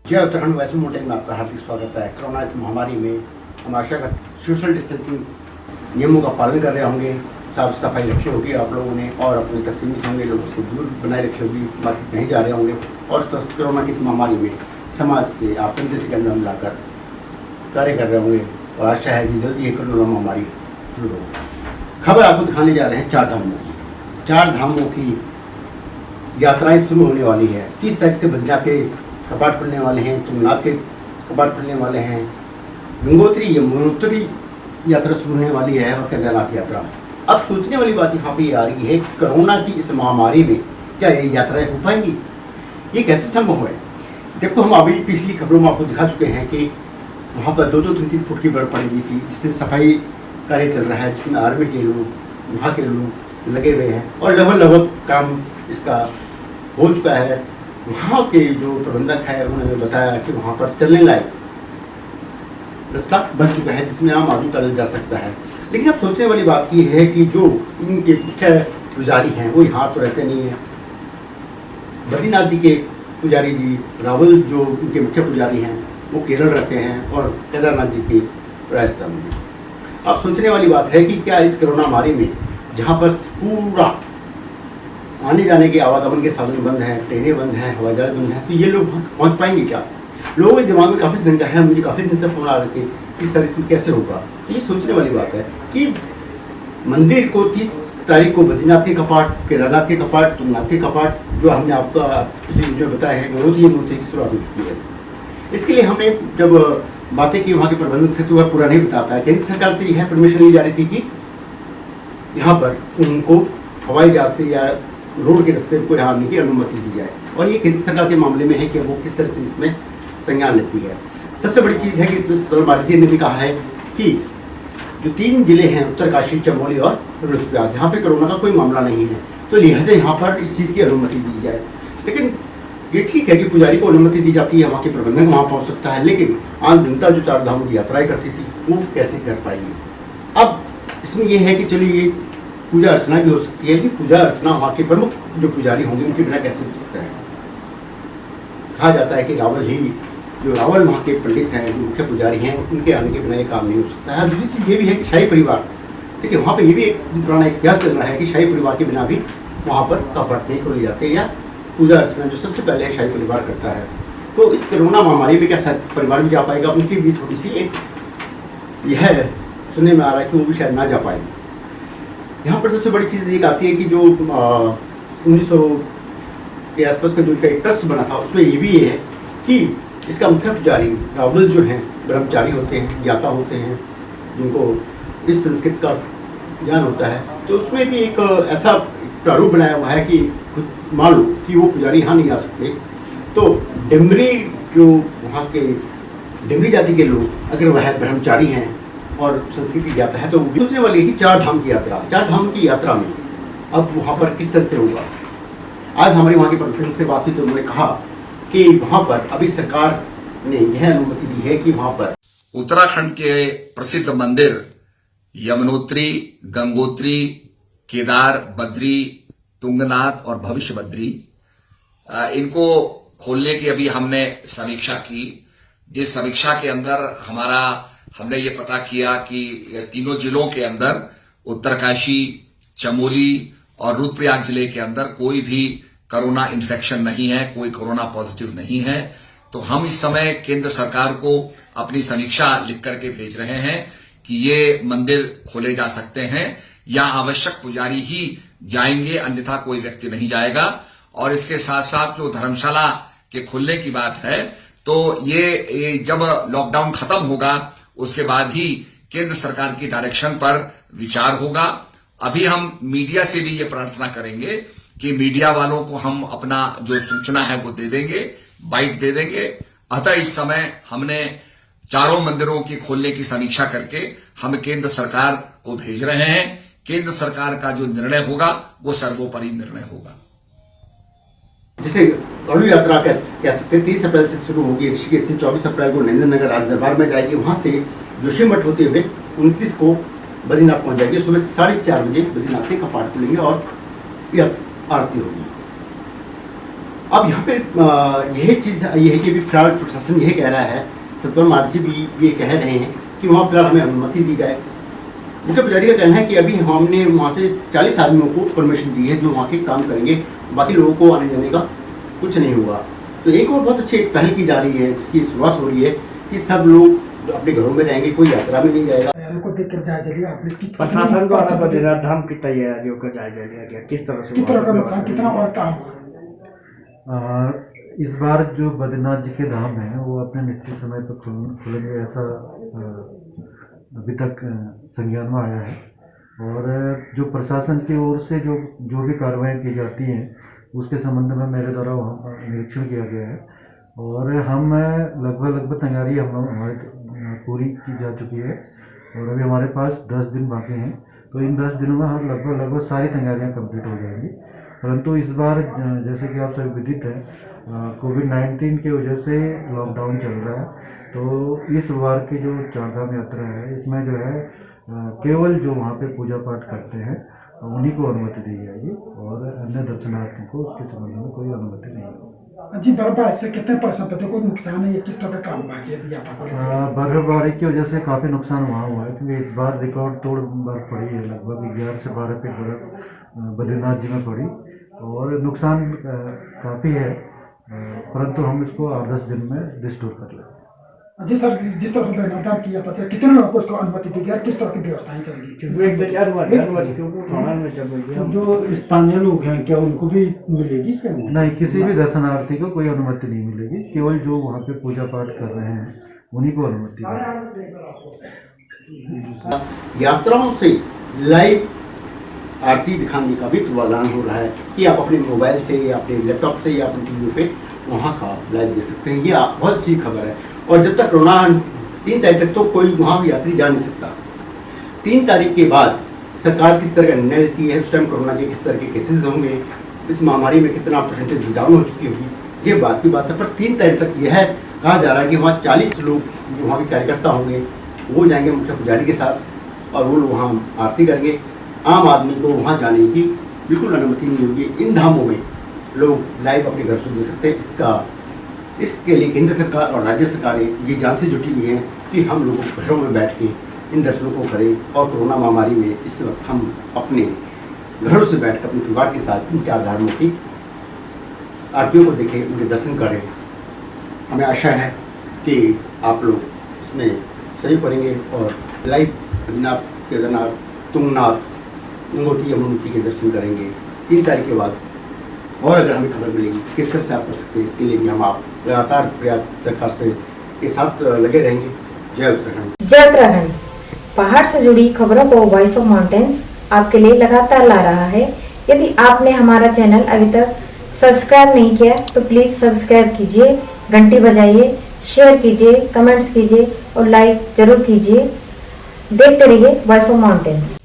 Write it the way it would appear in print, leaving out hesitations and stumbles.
जय उत्तराखंड वैष्णो मोटेल में आपका हार्दिक स्वागत है। कोरोना इस महामारी में हम आशा करते सोशल डिस्टेंसिंग नियमों का पालन कर रहे होंगे, साफ सफाई रखी होगी आप लोगों ने और अपने तक सीमित होंगे, लोगों से दूर बनाए रखी होगी, मार्केट नहीं जा रहे होंगे और कोरोना की इस महामारी में समाज से आप कंधे से कंधा मिलाकर कार्य कर रहे होंगे और आशा है कि जल्दी ही कोरोना महामारी दूर हो। खबर आपको दिखाने जा रहे हैं चार धामों की। चार धामों की यात्राएं शुरू होने वाली है। 30 तारीख से बद्रीनाथ के कपाट खुलने वाले हैं, तुंगनाथ के कपाट खुलने वाले हैं, गंगोत्री यमुनोत्री यात्रा शुरू होने वाली है और केदारनाथ यात्रा। अब सोचने वाली बात यहाँ पे आ रही है, कोरोना की इस महामारी में क्या ये यात्राएं हो पाएंगी? ये कैसे संभव है? जबकि हम अभी पिछली खबरों में आपको दिखा चुके हैं कि वहाँ पर 2-2, 3-3 फुट की बर्फ पड़ी हुई थी, जिससे सफाई कार्य चल रहा है, जिसमें आर्मी के लोग, वहाँ के लोग लगे हुए हैं और लगभग काम इसका हो चुका है। वहाँ के जो प्रबंधक है उन्होंने बताया कि वहाँ पर चलने लायक रास्ता बन चुका है, जिसमें आम आदमी पैदल जा सकता है। लेकिन अब सोचने वाली बात ये है कि जो इनके मुख्य पुजारी हैं वो यहाँ तो रहते नहीं हैं। बद्रीनाथ जी के पुजारी जी रावल जो उनके मुख्य पुजारी हैं वो केरल रहते हैं और केदारनाथ जी के राजस्थान में। अब सोचने वाली बात है कि क्या इस कोरोना महामारी में जहाँ पर पूरा आने जाने के आवागमन के साधन बंद हैं, ट्रेनें बंद हैं, हवाई जहाज बंद हैं, तो ये लोग पहुंच पाएंगे क्या? लोगों के दिमाग में काफ़ी शंका है। मुझे काफ़ी दिन से फोन आ रहे थे कि सर इसमें कैसे होगा। तो ये सोचने वाली बात है कि मंदिर को 30 तारीख को बद्रीनाथ के कपाट, केदारनाथ के कपाट, तुंगनाथ के कपाट जो हमने आपका पिछले वीडियो में बताया है, गंगोत्री यमुनोत्री की शुरुआत हो चुकी है। इसके लिए हमने जब बातें की वहाँ के प्रबंधक से तो वह पूरा नहीं बता पाया। केंद्र सरकार से यह परमिशन ली जा रही थी कि यहाँ पर उनको हवाई जहाज से या रोड के रास्ते को यहाँ आने की अनुमति दी जाए और ये केंद्र सरकार के मामले में है कि वो किस तरह से इसमें संज्ञान लेती है। सबसे बड़ी चीज़ है कि इसमें सतपाल जी ने भी कहा है कि जो 3 जिले हैं उत्तरकाशी, चमोली और रुद्रप्रयाग, यहाँ पे कोरोना का कोई मामला नहीं है, तो लिहाजा यहाँ पर इस चीज़ की अनुमति दी जाए। लेकिन ये ठीक है कि पुजारी को अनुमति दी जाती है, वहाँ के प्रबंधक वहाँ पहुँच सकता है, लेकिन आम जनता जो 4 धामों की यात्राएं करती थी वो कैसे कर पाएगी? अब इसमें यह है कि चलिए ये पूजा अर्चना भी हो सकती है कि पूजा अर्चना वहाँ के प्रमुख जो पुजारी होंगे उनके बिना कैसे हो सकता है। कहा जाता है कि रावल वहाँ के पंडित हैं, जो मुख्य पुजारी हैं, उनके आने के बिना ये काम नहीं हो सकता है। दूसरी चीज़ ये भी है कि शाही परिवार, देखिए वहाँ पे ये भी एक पुराना इतिहास चल रहा है कि शाही परिवार के बिना भी वहाँ पर कपाट नहीं खोले जाते या पूजा अर्चना जो सबसे पहले शाही परिवार करता है। तो इस कोरोना महामारी में क्या परिवार भी जा पाएगा? उनकी भी थोड़ी सी एक यह सुनने में आ रहा है कि वो भी शायद ना जा पाएंगे। यहाँ पर सबसे बड़ी चीज़ एक आती है कि जो 1900 के आसपास का जो इनका एक ट्रस्ट बना था उसमें ये भी ये है कि इसका मुख्य पुजारी रावल जो हैं ब्रह्मचारी होते हैं, ज्ञाता होते हैं, जिनको इस संस्कृत का ज्ञान होता है। तो उसमें भी एक ऐसा प्रारूप बनाया हुआ है कि मान लो कि वो पुजारी यहाँ नहीं आ सकते, तो डिमरी जो वहाँ के डिमरी जाति के लोग अगर वह ब्रह्मचारी हैं और संस्कृति ज्ञाता है तो सोचने वाली है कि 4 धाम की यात्रा, 4 धाम की यात्रा में अब वहाँ पर किस तरह से होगा। आज हमारी वहाँ के प्रबंधक से बात हुई तो उन्होंने कहा कि वहाँ पर अभी सरकार ने यह अनुमति दी है कि वहाँ पर उत्तराखंड के प्रसिद्ध मंदिर यमुनोत्री, गंगोत्री, केदार, बद्री, तुंगनाथ और भविष्य बद्री, इनको खोलने की अभी हमने समीक्षा की। जिस समीक्षा के अंदर हमने ये पता किया कि तीनों जिलों के अंदर उत्तरकाशी, चमोली और रुद्रप्रयाग जिले के अंदर कोई भी कोरोना इन्फेक्शन नहीं है, कोई कोरोना पॉजिटिव नहीं है। तो हम इस समय केंद्र सरकार को अपनी समीक्षा लिख करके भेज रहे हैं कि ये मंदिर खोले जा सकते हैं या आवश्यक पुजारी ही जाएंगे, अन्यथा कोई व्यक्ति नहीं जाएगा। और इसके साथ साथ जो धर्मशाला के खुलने की बात है, तो ये जब लॉकडाउन खत्म होगा उसके बाद ही केंद्र सरकार की डायरेक्शन पर विचार होगा। अभी हम मीडिया से भी ये प्रार्थना करेंगे कि मीडिया वालों को हम अपना जो सूचना है वो दे देंगे, बाइट दे देंगे। अतः इस समय हमने चारों मंदिरों की खोलने की समीक्षा करके हम केंद्र सरकार को भेज रहे हैं। केंद्र सरकार का जो निर्णय होगा वो सर्वोपरि निर्णय होगा। जिसे अणु यात्रा कह सकते हैं 30 अप्रैल से शुरू होगी ऋषिकेश से, 24 अप्रैल को नरेंद्र नगर राज दरबार में जाएगी, वहां से जोशीमठ होते हुए 29 को बद्रीनाथ पहुंच जाएगी। सुबह 4:30 बजे बद्रीनाथ के कपाट खुलेंगे और आरती होगी। अब यहाँ पे यही चीज़ ये है कि अभी फिलहाल प्रशासन यही कह रहा है, सतपाल महाराज जी भी ये कह रहे हैं कि वहाँ फिलहाल हमें अनुमति दी जाए। मुख्य पुजारी का कहना है कि अभी हमने वहाँ से 40 आदमियों को परमिशन दी है जो वहाँ के काम करेंगे, बाकी लोगों को आने जाने का कुछ नहीं होगा। तो एक और बहुत अच्छी पहल की जा रही है जिसकी शुरुआत हो रही है कि सब लोग अपने घरों में रहेंगे, कोई यात्रा में नहीं जाएगा। को देखकर जायजा लिया आपने? प्रशासन द्वारा बद्रीनाथ धाम की तैयारियों का जायजा लिया गया, किस तरह से, किस तरह का नुकसान, कितना और काम? इस बार जो बद्रीनाथ जी के धाम हैं वो अपने निश्चित समय पर खुलेंगे, ऐसा अभी तक संज्ञान में आया है। और जो प्रशासन की ओर से जो भी कार्रवाई की जाती हैं उसके संबंध में मेरे द्वारा वहाँ निरीक्षण किया गया है और हम लगभग तैयारी हमारी पूरी की जा चुकी है और अभी हमारे पास 10 दिन बाकी हैं। तो इन 10 दिनों में हम लगभग सारी तैयारियां कंप्लीट हो जाएंगी। परंतु इस बार जैसे कि आप सभी विदित है, कोविड-19 की वजह से लॉकडाउन चल रहा है। तो इस बार की जो चारधाम यात्रा है इसमें जो है केवल जो वहाँ पे पूजा पाठ करते हैं उन्हीं को अनुमति दी जाएगी और अन्य दर्शनार्थियों को उसके संबंध में कोई अनुमति नहीं होगी। जी, बर्फबारी से कितने परसेंट को नुकसान है, ये किस तरह का काम बाकी है यात्रा को लेकर? बर्फबारी की वजह से काफ़ी नुकसान वहाँ हुआ है क्योंकि इस बार रिकॉर्ड तोड़ बर्फ पड़ी है, लगभग 11 से 12 फीट बर्फ बद्रीनाथ जी में पड़ी और नुकसान काफ़ी है, परंतु हम इसको 8-10 दिन में रिस्टोर कर लेंगे। जी सर, जिस तरह से बद्रीनाथ किया पता है कितने लोगों को इसको अनुमति दी गई, किस तरह की व्यवस्थाएं चलेगी? जो स्थानीय लोग हैं क्या उनको भी मिलेगी क्या? नहीं, किसी भी दर्शनार्थी को कोई अनुमति नहीं मिलेगी, केवल जो वहाँ पे पूजा पाठ कर रहे हैं उन्हीं को अनुमति मिलेगी। यात्राओं से लाइव आरती दिखाने का भी प्रावधान हो रहा है कि आप अपने मोबाइल से या अपने लैपटॉप से या अपने टीवी पे वहाँ का लाइव देख सकते हैं। ये बहुत अच्छी खबर है। और जब तक कोरोना 3 तारीख तक तो कोई वहाँ यात्री जा नहीं सकता। 3 तारीख के बाद सरकार किस तरह का निर्णय लेती है, उस टाइम कोरोना के किस तरह के केसेस होंगे, इस महामारी में कितना परसेंटेज डाउन हो चुकी होगी, ये बात की बात है। पर 3 तारीख तक यह कहा जा रहा है कि वहाँ 40 लोग जो वहाँ के कार्यकर्ता होंगे वो जाएंगे मुख्य पुजारी के साथ और वो लोग वहाँ आरती करेंगे। आम आदमी को वहाँ जाने की बिल्कुल अनुमति नहीं होगी। इन धामों में लोग लाइव अपने घर से देख सकते हैं। इसके लिए केंद्र सरकार और राज्य सरकारें ये जान से जुटी हुई हैं कि हम लोग घरों में बैठ के इन दर्शनों को करें और कोरोना महामारी में इस वक्त हम अपने घरों से बैठ कर अपने परिवार के साथ इन 4 धामों की आरतियों को देखें, उनके दर्शन करें। हमें आशा है कि आप लोग इसमें सहयोग करेंगे और लाइव बद्रीनाथ, केदारनाथ, तुंगनाथ, गंगोत्री, यमुनोत्री के दर्शन करेंगे 3 तारीख के बाद। और अगर हमें खबर मिलेगी किस तरह से आप कर सकते हैं, इसके लिए भी हम आप लगातार प्रयास सरकार से के साथ लगे रहेंगे। जय उत्तराखंड। जय उत्तराखंड। पहाड़ से जुड़ी खबरों को वॉइस ऑफ माउंटेन्स आपके लिए लगातार ला रहा है। यदि आपने हमारा चैनल अभी तक सब्सक्राइब नहीं किया तो प्लीज सब्सक्राइब कीजिए, घंटी बजाइए, शेयर कीजिए, कमेंट्स कीजिए और लाइक जरूर कीजिए। देखते रहिए वॉइस ऑफ माउंटेन्स।